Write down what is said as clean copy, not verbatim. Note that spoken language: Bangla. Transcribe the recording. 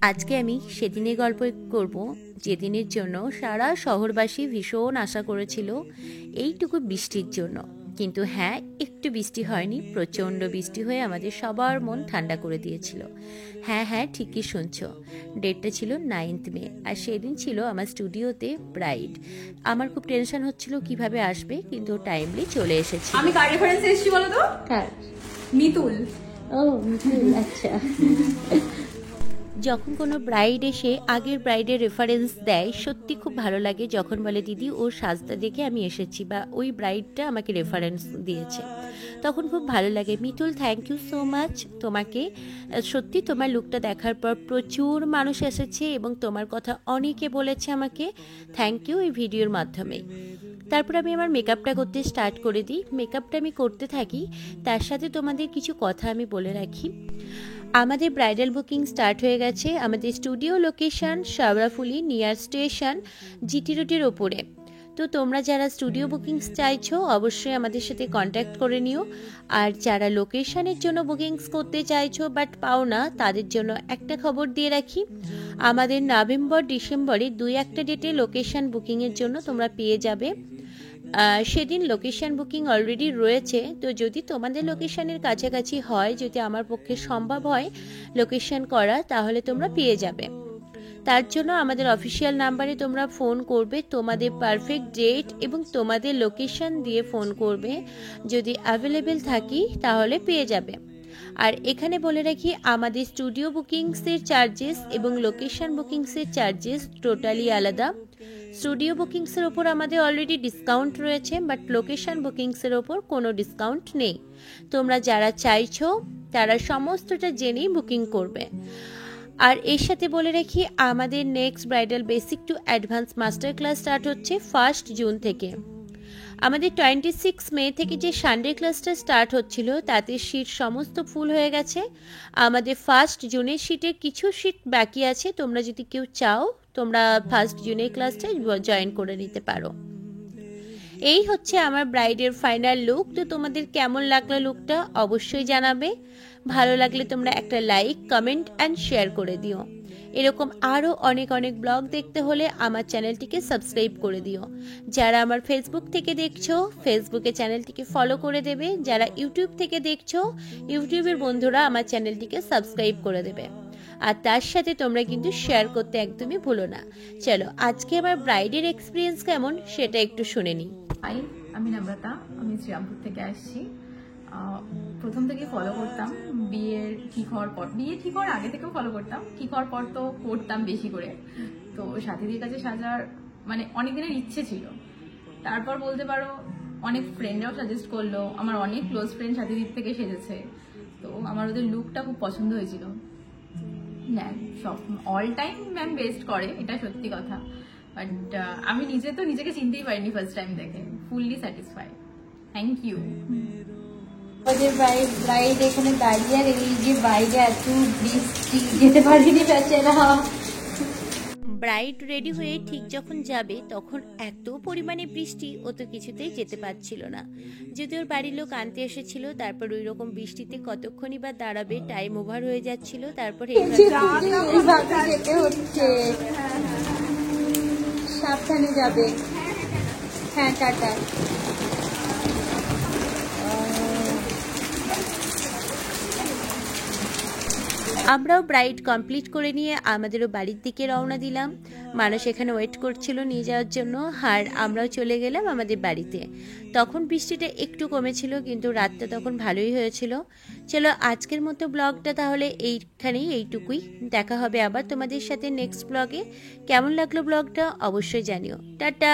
আজকে আমি সেদিনের গল্প করব যেদিনের জন্য সারা শহরবাসী ভীষণ আশা করেছিল এইটুকু বৃষ্টির জন্য। কিন্তু হ্যাঁ, একটু বৃষ্টি হয়নি, প্রচণ্ড বৃষ্টি হয়ে আমাদের সবার মন ঠান্ডা করে দিয়েছিল। হ্যাঁ হ্যাঁ, ঠিকই শুনছো, ডেটটা ছিল 9th মে, আর সেদিন ছিল আমার স্টুডিওতে ব্রাইড। আমার খুব টেনশন হচ্ছিল কিভাবে আসবে, কিন্তু টাইমলি চলে এসেছি। আমি কার রেফারেন্স এসেছি বলো তো? মিতুল। ও মিতুল, আচ্ছা। যখন কোনো ব্রাইড এসে আগের ব্রাইডের রেফারেন্স দেয়, সত্যি খুব ভালো লাগে। যখন বলে দিদি ওর সাজটা দেখে আমি এসেছি, বা ওই ব্রাইডটা আমাকে রেফারেন্স দিয়েছে, তখন খুব ভালো লাগে। Mitul, thank you so much তোমাকে। সত্যি তোমার লুকটা দেখার পর প্রচুর মানুষ এসেছে এবং তোমার কথা অনেকে বলেছে আমাকে। থ্যাংক ইউ এই ভিডিওর মাধ্যমে। তারপর আমি আমার মেকআপটা করতে স্টার্ট করে দিই। মেকআপটা আমি করতে থাকি, তার সাথে তোমাদের কিছু কথা আমি বলে রাখি। আমাদের ব্রাইডাল বুকিং স্টার্ট হয়ে গেছে। আমাদের studio location Sheoraphuli near station, GT রোডের ওপরে। তো তোমরা যারা স্টুডিও বুকিং চাইছো অবশ্যই আমাদের সাথে কন্ট্যাক্ট করে নিও। আর যারা লোকেশনের জন্য বুকিংস করতে চাইছো বাট পাও না, তাদের জন্য একটা খবর দিয়ে রাখি, আমাদের নভেম্বর ডিসেম্বরে 2-1 ডেটে লোকেশন বুকিংয়ের জন্য তোমরা পেয়ে যাবে। সেদিন লোকেশন বুকিং অলরেডি রয়েছে। তো যদি তোমাদের লোকেশনের কাছাকাছি হয়, যদি আমার পক্ষে সম্ভব হয় লোকেশন করা, তাহলে তোমরা পেয়ে যাবে। তার জন্য আমাদের অফিসিয়াল নাম্বারে তোমরা ফোন করবে, তোমাদের পারফেক্ট ডেট এবং তোমাদের লোকেশন দিয়ে ফোন করবে। যদি অ্যাভেলেবেল থাকি তাহলে পেয়ে যাবে। আর এখানে বলে রাখি, আমাদের স্টুডিও বুকিংসের চার্জেস এবং লোকেশন বুকিংসের চার্জেস টোটালি আলাদা। স্টুডিও বুকিংসের ওপর আমাদের অলরেডি ডিসকাউন্ট রয়েছে, বাট লোকেশন বুকিংসের ওপর কোনো ডিসকাউন্ট নেই। তোমরা যারা চাইছো তারা সমস্তটা জেনেই বুকিং করবে। আর এর সাথে বলে রাখি, আমাদের next bridal basic to advance master class start হচ্ছে 1 জুন থেকে। আমাদের 26 মে থেকে যে সানডে ক্লাসটা স্টার্ট হচ্ছিল, তাতে সিট সমস্ত ফুল হয়ে গেছে। আমাদের 1 জুনের সিটের কিছু সিট বাকি আছে। তোমরা যদি কেউ চাও, তোমরা 1 জুনের ক্লাসটা জয়েন করে নিতে পারো। এই হচ্ছে আমার ব্রাইডের ফাইনাল লুক। তো তোমাদের কেমন লাগলো লুকটা অবশ্যই জানাবে। ভালো লাগলে তোমরা একটা লাইক, কমেন্ট অ্যান্ড শেয়ার করে দিও। এরকম আরও অনেক অনেক ব্লগ দেখতে হলে আমার চ্যানেলটিকে সাবস্ক্রাইব করে দিও। যারা আমার ফেসবুক থেকে দেখছো, ফেসবুকে চ্যানেলটিকে ফলো করে দেবে। যারা ইউটিউব থেকে দেখছো, ইউটিউবের বন্ধুরা আমার চ্যানেলটিকে সাবস্ক্রাইব করে দেবে। আর তার সাথে তোমরা কিন্তু শেয়ার করতে একদমই ভুলো না। চলো, আজকে আমার ব্রাইডের এক্সপিরিয়েন্স কেমন সেটা একটু শুনে নিই। হাই, আমি নম্রতা, আমি শ্রীরামপুর থেকে আসছি। প্রথম থেকে ফলো করতাম, বিয়ে ঠিক হওয়ার আগে থেকেও ফলো করতাম, ঠিক হওয়ার পর তো করতাম বেশি করে। তো সাথীদের কাছে সাজার মানে অনেক দিনের ইচ্ছে ছিল। তারপর বলতে পারো অনেক ফ্রেন্ডরাও সাজেস্ট করলো, আমার অনেক ক্লোজ ফ্রেন্ড সাথীদের থেকে সেজেছে। তো আমার ওদের লুকটা খুব পছন্দ হয়েছিল। হ্যাঁ, সব অল টাইম ম্যাম বেস্ট করে, এটা সত্যি কথা। বাট আমি নিজেকে চিনতেই পারিনি ফার্স্ট টাইম দেখে। Fully satisfied. Thank you. আমাদের ব্রাইড এখানে দাঁড়িয়ে, আর এই যে বাইরে এত বৃষ্টি, যেতে পারিনি বেচারা। ব্রাইড রেডি হয়ে ঠিক যখন যাবে, তখন এত পরিমাণে বৃষ্টি, ও তো কিছুতেই যেতে পারছিল না। যদি ওর বাড়ির লোক আনতে এসেছিল, তারপর ওই রকম বৃষ্টিতে কতক্ষণই বা দাঁড়াবে, টাইম ওভার হয়ে যাচ্ছিল। তারপরে যেতে হচ্ছে, সাবধানে যাবে। হ্যাঁ, টাটা। আমরাও ব্রাইড কমপ্লিট করে নিয়ে আমাদেরও বাড়ির দিকে রওনা দিলাম। মানুষ এখানে ওয়েট করছিল নিয়ে যাওয়ার জন্য, আর আমরাও চলে গেলাম আমাদের বাড়িতে। তখন বৃষ্টিটা একটু কমেছিল, কিন্তু রাতটা তখন ভালোই হয়েছিল। চলো, আজকের মতো ব্লগটা তাহলে এইটুকুই। দেখা হবে আবার তোমাদের সাথে নেক্সট ব্লগে। কেমন লাগলো ব্লগটা অবশ্যই জানিও। টাটা।